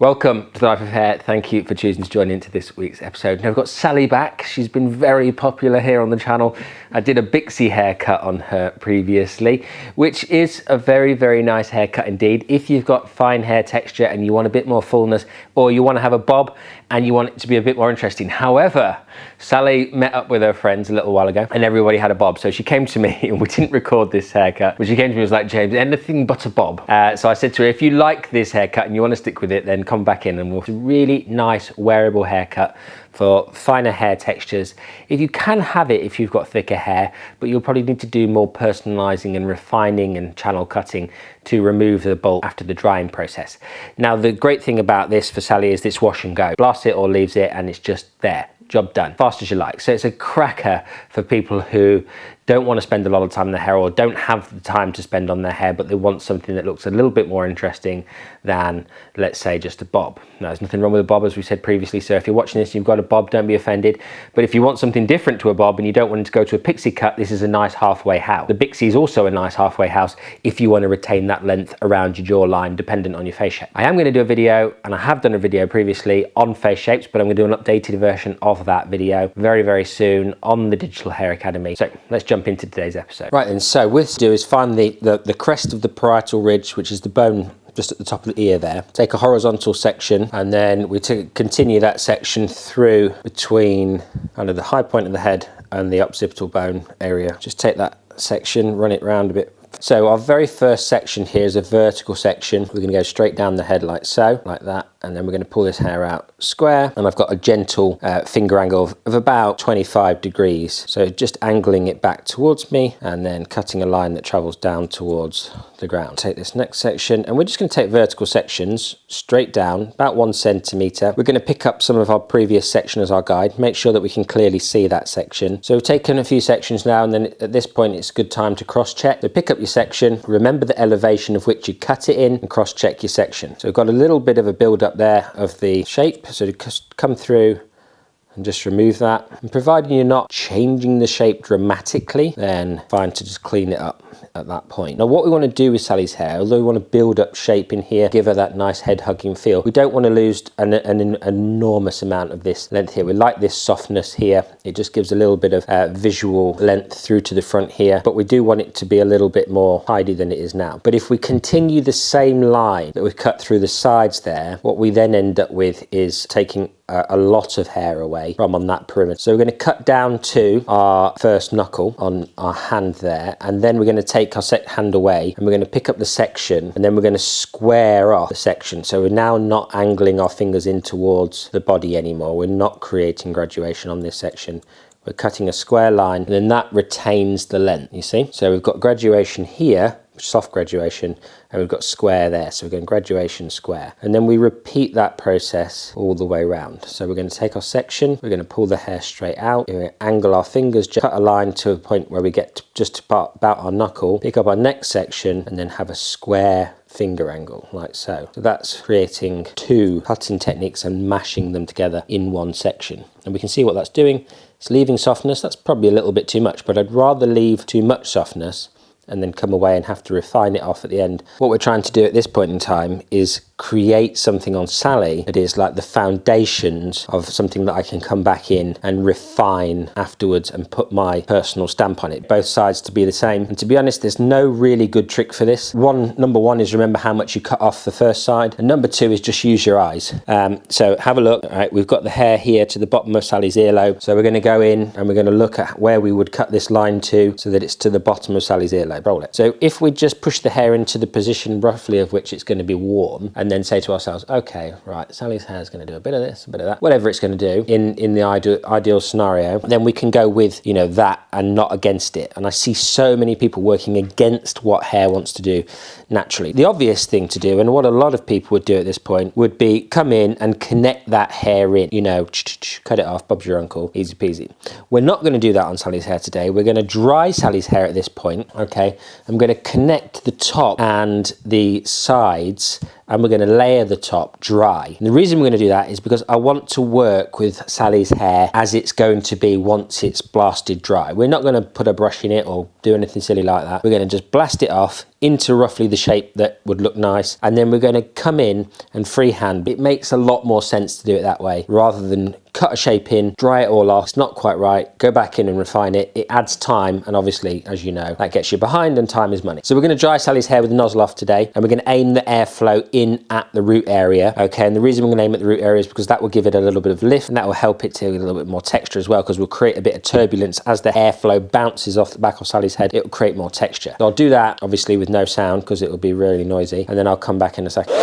Welcome to the Life of Hair. Thank you for choosing to join into this week's episode. Now I've got Sally back. She's been very popular here on the channel. I did a Pixie haircut on her previously, which is a very, very nice haircut indeed. If you've got fine hair texture and you want a bit more fullness, or you want to have a bob and you want it to be a bit more interesting. However, Sally met up with her friends a little while ago and everybody had a bob. So she came to me and we didn't record this haircut, but she came to me and was like, James, anything but a bob. So I said to her, if you like this haircut and you want to stick with it, then come back in and we'll do a really nice wearable haircut for finer hair textures. If you can have it if you've got thicker hair, but you'll probably need to do more personalizing and refining and channel cutting to remove the bulk after the drying process. Now, the great thing about this for Sally is this wash and go. Blast it or leaves it and it's just there. Job done, fast as you like. So it's a cracker for people who don't want to spend a lot of time on their hair or don't have the time to spend on their hair, but they want something that looks a little bit more interesting than, let's say, just a bob. Now, there's nothing wrong with a bob, as we said previously, so if you're watching this and you've got a bob, don't be offended. But if you want something different to a bob and you don't want it to go to a pixie cut, this is a nice halfway house. The Pixie is also a nice halfway house if you want to retain that length around your jawline, dependent on your face shape. I am going to do a video, and I have done a video previously on face shapes, but I'm going to do an updated version of that video very, very soon on the Digital Hair Academy. So let's jump into today's episode. Right then, so what to do is find the crest of the parietal ridge, which is the bone just at the top of the ear there. Take a horizontal section and then we continue that section through between kind of the high point of the head and the occipital bone area. Just take that section, run it round a bit. So our very first section here is a vertical section. We're going to go straight down the head like so, like that, and then we're going to pull this hair out square, and I've got a gentle finger angle of about 25 degrees. So just angling it back towards me and then cutting a line that travels down towards the ground. Take this next section and we're just going to take vertical sections straight down about 1 centimetre. We're going to pick up some of our previous section as our guide, make sure that we can clearly see that section. So we've taken a few sections now, and then at this point it's a good time to cross check. So pick up your section, remember the elevation of which you cut it in, and cross check your section. So we've got a little bit of a build up there of the shape, so to come through and just remove that. And providing you're not changing the shape dramatically, then fine to just clean it up at that point. Now what we want to do with Sally's hair, although we want to build up shape in here, give her that nice head hugging feel, we don't want to lose an enormous amount of this length here. We like this softness here. It just gives a little bit of visual length through to the front here, but we do want it to be a little bit more tidy than it is now. But if we continue the same line that we've cut through the sides there, what we then end up with is taking a lot of hair away from on that perimeter. So we're going to cut down to our first knuckle on our hand there, and then we're going to take our hand away and we're going to pick up the section, and then we're going to square off the section. So we're now not angling our fingers in towards the body anymore. We're not creating graduation on this section. We're cutting a square line, and then that retains the length, you see? So we've got graduation here, soft graduation, and we've got square there. So we're going graduation, square, and then we repeat that process all the way around. So we're going to take our section, we're going to pull the hair straight out, we're going to angle our fingers, just cut a line to a point where we get to just about our knuckle, pick up our next section, and then have a square finger angle like so. So that's creating two cutting techniques and mashing them together in one section. And we can see what that's doing. It's leaving softness. That's probably a little bit too much, but I'd rather leave too much softness and then come away and have to refine it off at the end. What we're trying to do at this point in time is create something on Sally that is like the foundations of something that I can come back in and refine afterwards and put my personal stamp on it. Both sides to be the same. And to be honest, there's no really good trick for this. Number one is remember how much you cut off the first side. And number two is just use your eyes. So have a look. All right, we've got the hair here to the bottom of Sally's earlobe. So we're going to go in and we're going to look at where we would cut this line to so that it's to the bottom of Sally's earlobe. Roll it. So if we just push the hair into the position roughly of which it's going to be warm, and then say to ourselves, okay, right, Sally's hair is going to do a bit of this, a bit of that, whatever it's going to do in the ideal scenario, then we can go with, you know, that and not against it. And I see so many people working against what hair wants to do naturally. The obvious thing to do, and what a lot of people would do at this point, would be come in and connect that hair in, you know, cut it off, Bob's your uncle, easy peasy. We're not going to do that on Sally's hair today. We're going to dry Sally's hair at this point, okay? I'm going to connect the top and the sides and we're going to layer the top dry. And the reason we're going to do that is because I want to work with Sally's hair as it's going to be once it's blasted dry. We're not going to put a brush in it or do anything silly like that. We're going to just blast it off into roughly the shape that would look nice, and then we're going to come in and freehand. It makes a lot more sense to do it that way rather than cut a shape in, dry it all off, it's not quite right, go back in and refine it. It adds time, and obviously, as you know, that gets you behind, and time is money. So we're going to dry Sally's hair with the nozzle off today, and we're going to aim the airflow in at the root area, okay? And the reason we're going to aim at the root area is because that will give it a little bit of lift, and that will help it to get a little bit more texture as well, because we'll create a bit of turbulence as the airflow bounces off the back of Sally's head. It will create more texture. So I'll do that, obviously, with no sound, because it will be really noisy, and then I'll come back in a second.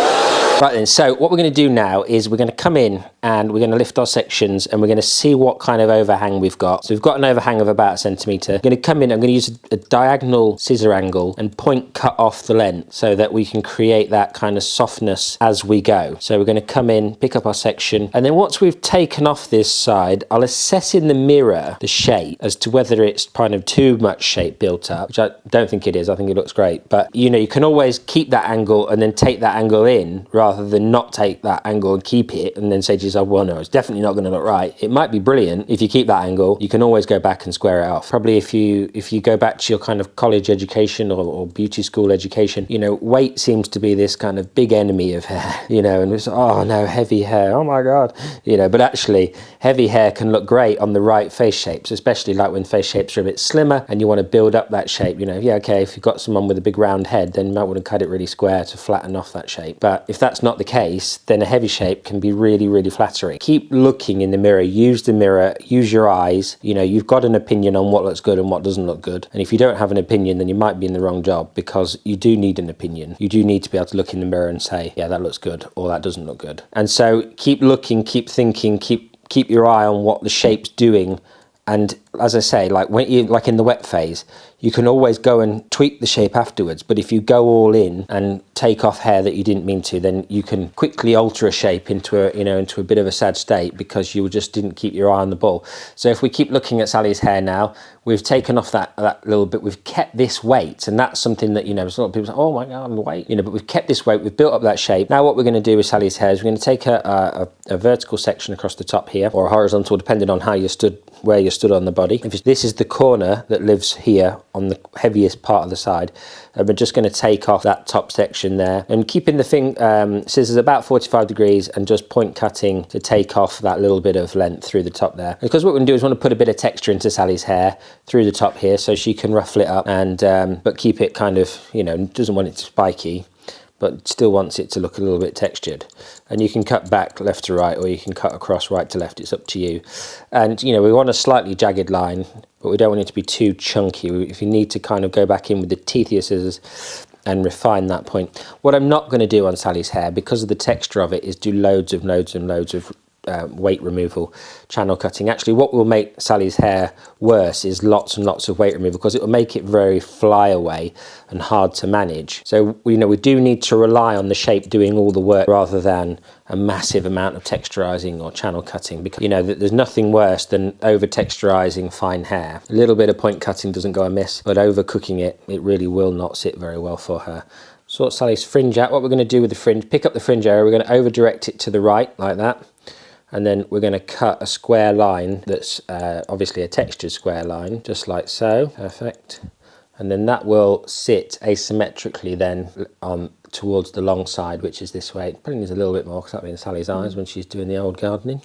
Right then, so what we're going to do now is we're going to come in and we're going to lift our sections, and we're going to see what kind of overhang we've got. So we've got an overhang of about 1 centimetre. I'm going to come in, I'm going to use a diagonal scissor angle and point cut off the length so that we can create that kind of softness as we go. So we're going to come in, pick up our section, and then once we've taken off this side, I'll assess in the mirror the shape as to whether it's kind of too much shape built up, which I don't think it is. I think it looks great. But, you know, you can always keep that angle and then take that angle in rather than not take that angle and keep it and then say to yourself, well, no, it's definitely not going to look right. It might be brilliant if you keep that angle. You can always go back and square it off. Probably if you go back to your kind of college education or beauty school education, you know, weight seems to be this kind of big enemy of hair, you know, and it's, oh no, heavy hair, oh my God, you know, but actually heavy hair can look great on the right face shapes, especially like when face shapes are a bit slimmer and you want to build up that shape, you know. Yeah, okay, if you've got someone with a big round head, then you might want to cut it really square to flatten off that shape. But if that's not the case, then a heavy shape can be really, really flattering. Keep looking in the mirror, use the mirror, use your eyes. You know, you've got an opinion on what looks good and what doesn't look good. And if you don't have an opinion, then you might be in the wrong job, because you do need an opinion. You do need to be able to look in the mirror and say, yeah, that looks good, or that doesn't look good. And so keep looking, keep thinking, keep your eye on what the shape's doing. And as I say, like when you, like in the wet phase, you can always go and tweak the shape afterwards. But if you go all in and take off hair that you didn't mean to, then you can quickly alter a shape into a, you know, into a bit of a sad state because you just didn't keep your eye on the ball. So if we keep looking at Sally's hair now, we've taken off that little bit, we've kept this weight, and that's something that, you know, a lot of people say, oh my God, weight, you know, but we've kept this weight, we've built up that shape. Now what we're going to do with Sally's hair is we're going to take a vertical section across the top here, or a horizontal, depending on how you stood, where you stood on the body. If this is the corner that lives here on the heaviest part of the side, and we're just going to take off that top section there, and keeping the scissors about 45 degrees and just point cutting to take off that little bit of length through the top there. Because what we're going to do is want to put a bit of texture into Sally's hair through the top here, so she can ruffle it up, and but keep it kind of, you know, doesn't want it spiky, but still wants it to look a little bit textured. And you can cut back left to right, or you can cut across right to left, it's up to you. And, you know, we want a slightly jagged line, but we don't want it to be too chunky. If you need to kind of go back in with the teeth of your scissors and refine that point. What I'm not going to do on Sally's hair, because of the texture of it, is do loads of weight removal, channel cutting. Actually, what will make Sally's hair worse is lots and lots of weight removal, because it will make it very fly away and hard to manage. So, you know, we do need to rely on the shape doing all the work rather than a massive amount of texturizing or channel cutting, because, you know, there's nothing worse than over texturizing fine hair. A little bit of point cutting doesn't go amiss, but overcooking it really will not sit very well for her. Sort Sally's fringe out. What we're going to do with the fringe, pick up the fringe area, we're going to over direct it to the right like that, and then we're going to cut a square line that's obviously a textured square line, just like so. Perfect. And then that will sit asymmetrically then towards the long side, which is this way. Probably needs a little bit more, because that'll be in Sally's eyes when she's doing the old gardening.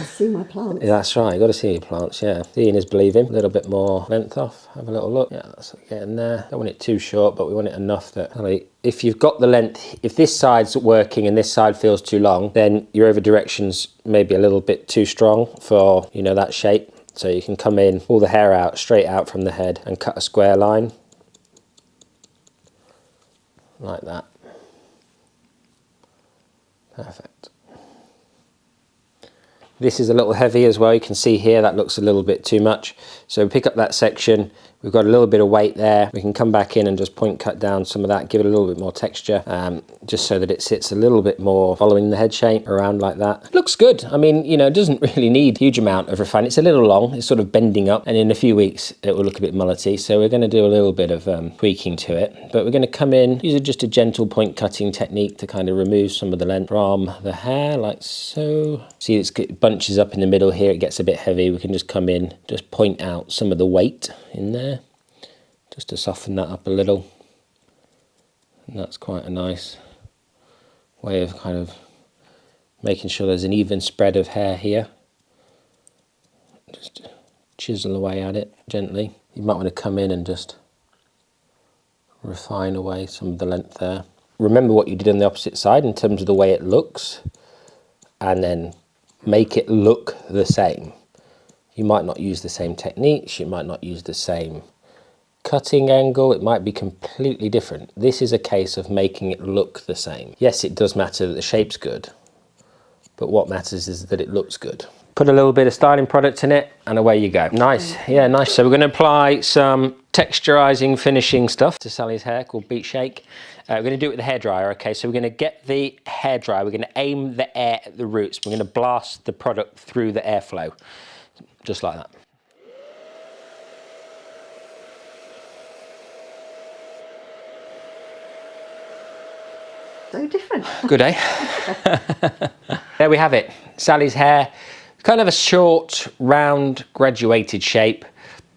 See my plants. Yeah, that's right, you've got to see your plants, yeah. Seeing is believing. A little bit more length off, have a little look. Yeah, that's getting there. Don't want it too short, but we want it enough that, if you've got the length, if this side's working and this side feels too long, then your over direction's maybe a little bit too strong for, you know, that shape. So you can come in, pull the hair out, straight out from the head, and cut a square line. Like that. Perfect. This is a little heavy as well. You can see here that looks a little bit too much. So pick up that section, We've got a little bit of weight there. We can come back in and just point cut down some of that, give it a little bit more texture, just so that it sits a little bit more following the head shape around like that. Looks good. I mean, you know, it doesn't really need a huge amount of refinement. It's a little long, it's sort of bending up, and in a few weeks it will look a bit mullety. So we're going to do a little bit of tweaking to it, but we're going to come in, use just a gentle point cutting technique to kind of remove some of the length from the hair, like so. See, it bunches up in the middle here, it gets a bit heavy. We can just come in, just point out some of the weight in there, just to soften that up a little. And that's quite a nice way of kind of making sure there's an even spread of hair here. Just chisel away at it gently. You might want to come in and just refine away some of the length there. Remember what you did on the opposite side in terms of the way it looks, and then make it look the same. You might not use the same techniques, you might not use the same cutting angle, it might be completely different. This is a case of making it look the same. Yes, it does matter that the shape's good, but what matters is that it looks good. Put a little bit of styling product in it and away you go. Nice, yeah, nice. So we're going to apply some texturizing finishing stuff to Sally's hair called Beat Shake. We're going to do it with the hairdryer, okay? So we're going to get the hairdryer, we're going to aim the air at the roots. We're going to blast the product through the airflow, just like that. So different. Good, eh? There we have it. Sally's hair, kind of a short, round, graduated shape.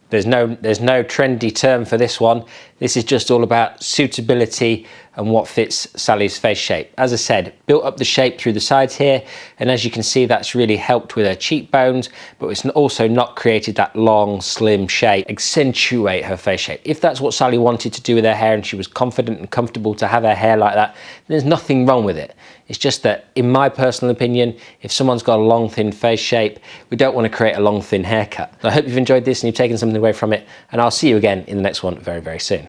There's no trendy term for this one. This is just all about suitability and what fits Sally's face shape. As I said, built up the shape through the sides here, and as you can see, that's really helped with her cheekbones, but it's also not created that long, slim shape, accentuate her face shape. If that's what Sally wanted to do with her hair and she was confident and comfortable to have her hair like that, there's nothing wrong with it. It's just that, in my personal opinion, if someone's got a long, thin face shape, we don't want to create a long, thin haircut. So I hope you've enjoyed this and you've taken something away from it, and I'll see you again in the next one very, very soon.